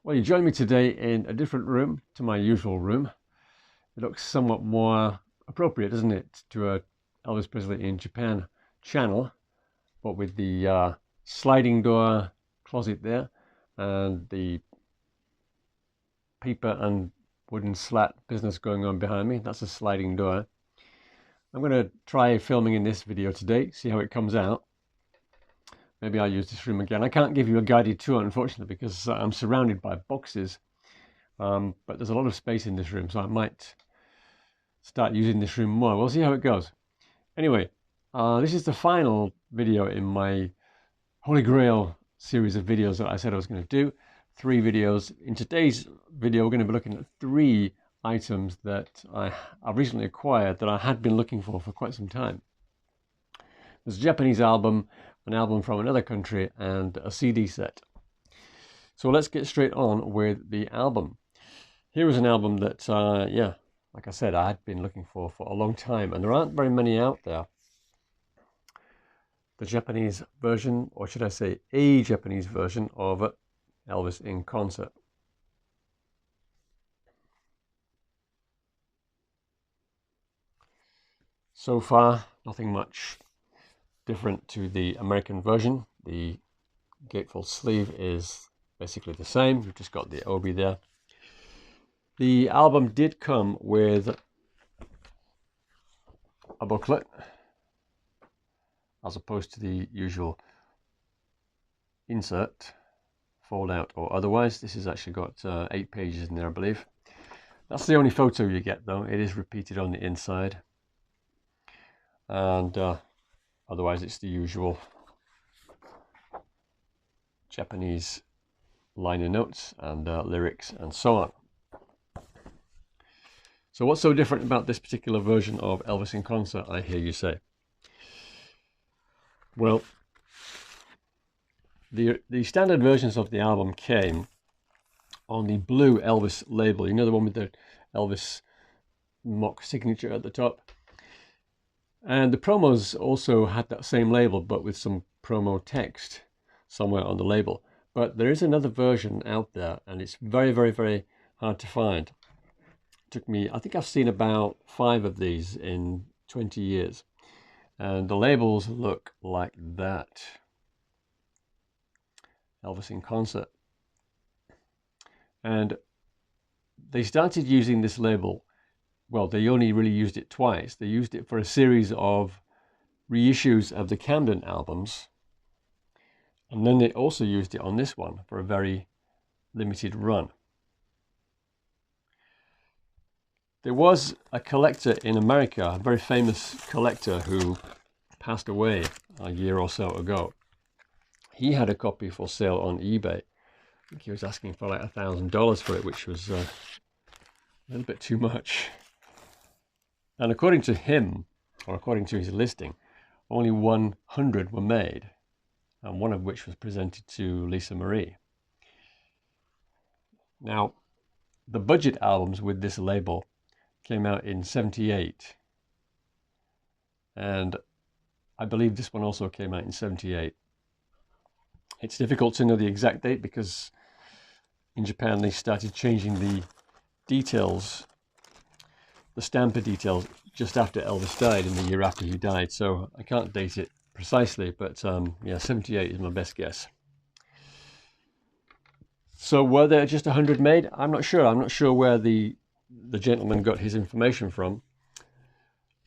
Well, you join me today in a different room to my usual room. It looks somewhat more appropriate, doesn't it, to a Elvis Presley in Japan channel, but with the sliding door closet there and the paper and wooden slat business going on behind me. That's a sliding door. I'm going to try filming in this video today, see how it comes out. Maybe I'll use this room again. I can't give you a guided tour, unfortunately, because I'm surrounded by boxes. But there's a lot of space in this room, so I might start using this room more. We'll see how it goes. Anyway, this is the final video in my Holy Grail series of videos that I said I was going to do. 3 videos. In today's video, we're going to be looking at 3 items that I've recently acquired that I had been looking for quite some time. There's a Japanese album, an album from another country, and a CD set. So let's get straight on with the album. Here is an album that, yeah, like I said, I had been looking for a long time, and there aren't very many out there. The Japanese version, or should I say a Japanese version of Elvis in concert. So far, nothing much different to the American version. The gatefold sleeve is basically the same. We've just got the Obi there. The album did come with a booklet, as opposed to the usual insert, fold out or otherwise. This has actually got 8 pages in there, I believe. That's the only photo you get, though. It is repeated on the inside. And otherwise it's the usual Japanese liner notes and lyrics and so on. So what's so different about this particular version of Elvis in concert, I hear you say? Well, the standard versions of the album came on the blue Elvis label. You know, the one with the Elvis mock signature at the top. And the promos also had that same label, but with some promo text somewhere on the label. But there is another version out there, and it's very, very, very hard to find. It took me, I think I've seen about 5 of these in 20 years. And the labels look like that. Elvis in concert. And they started using this label. Well, they only really used it twice. They used it for a series of reissues of the Camden albums. And then they also used it on this one for a very limited run. There was a collector in America, a very famous collector who passed away a year or so ago. He had a copy for sale on eBay. I think he was asking for like $1,000 for it, which was a little bit too much. And according to him, or according to his listing, only 100 were made, and one of which was presented to Lisa Marie. Now, the budget albums with this label came out in '78, and I believe this one also came out in '78. It's difficult to know the exact date because in Japan they started changing the details, the stamper details, just after Elvis died, in the year after he died, so I can't date it precisely, but yeah, '78 is my best guess. So were there just 100 made? I'm not sure. I'm not sure where the gentleman got his information from.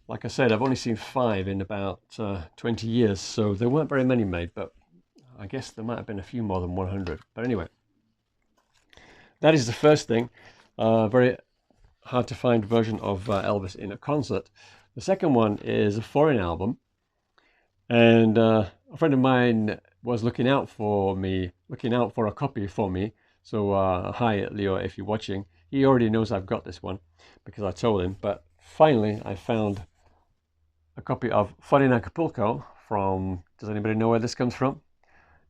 Like I said, I've only seen 5 in about 20 years, so there weren't very many made, but I guess there might have been a few more than 100. But anyway, that is the first thing. Very hard to find version of Elvis in a concert. The second one is a foreign album, and a friend of mine was looking out for a copy for me. So hi Leo, if you're watching. He already knows I've got this one because I told him. But finally, I found a copy of Fun in Acapulco from, does anybody know where this comes from?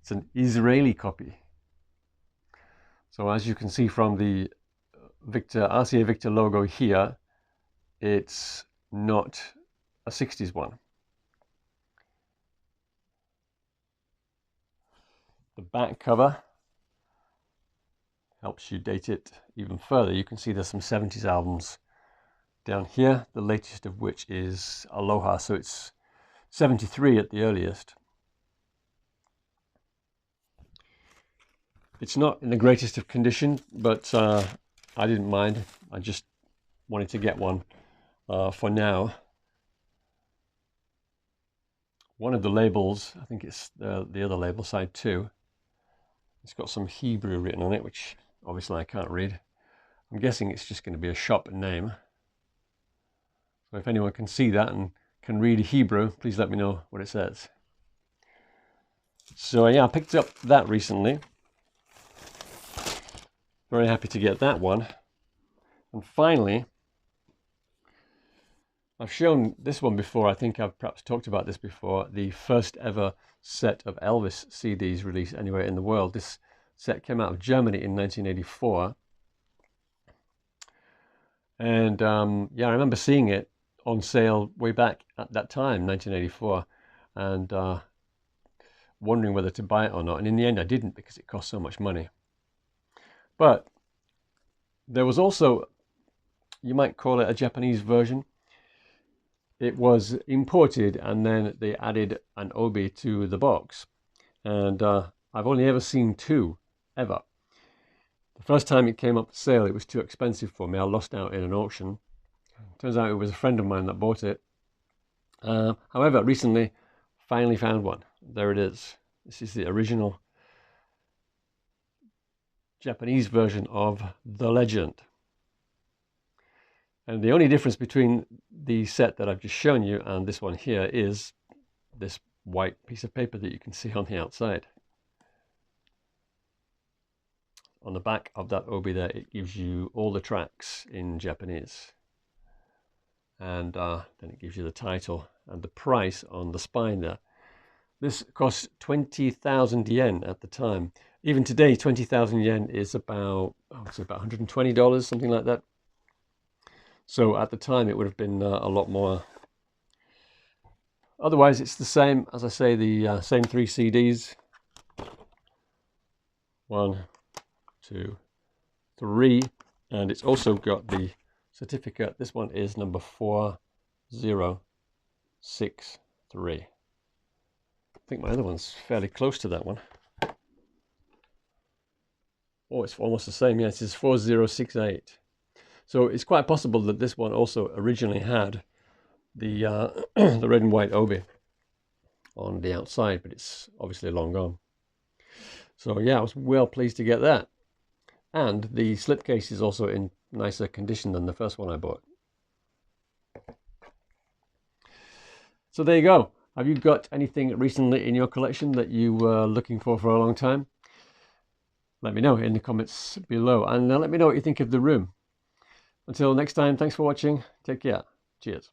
It's an Israeli copy. So as you can see from the RCA Victor logo here, it's not a 60s one. The back cover helps you date it even further. You can see there's some 70s albums down here, the latest of which is Aloha, so it's 73 at the earliest. It's not in the greatest of condition, but I didn't mind. I just wanted to get one for now. One of the labels, I think it's the other label, side 2, it's got some Hebrew written on it, which obviously I can't read. I'm guessing it's just going to be a shop name. So if anyone can see that and can read Hebrew, please let me know what it says. So yeah, I picked up that recently. Very happy to get that one. And finally, I've shown this one before. I think I've perhaps talked about this before. The first ever set of Elvis CDs released anywhere in the world. This set came out of Germany in 1984. And yeah, I remember seeing it on sale way back at that time, 1984, and wondering whether to buy it or not. And in the end, I didn't, because it cost so much money. But there was also, you might call it a Japanese version. It was imported, and then they added an Obi to the box. And I've only ever seen 2, ever. The first time it came up for sale, it was too expensive for me. I lost out in an auction. Turns out it was a friend of mine that bought it. However, recently, finally found one. There it is. This is the original Japanese version of The Legend. And the only difference between the set that I've just shown you and this one here is this white piece of paper that you can see on the outside. On the back of that Obi there, it gives you all the tracks in Japanese. And then it gives you the title and the price on the spine there. This cost 20,000 yen at the time. Even today, 20,000 yen is about, it's about $120, something like that. So at the time, it would have been a lot more. Otherwise, it's the same, as I say, the same 3 CDs. 1, 2, 3. And it's also got the certificate. This one is number 4063. I think my other one's fairly close to that one. Oh, it's almost the same. Yes, it's 4068. So it's quite possible that this one also originally had the the red and white Obi on the outside, but it's obviously long gone. So yeah, I was well pleased to get that. And the slipcase is also in nicer condition than the first one I bought. So there you go. Have you got anything recently in your collection that you were looking for a long time? Let me know in the comments below, and let me know what you think of the room. Until next time, thanks for watching. Take care. Cheers.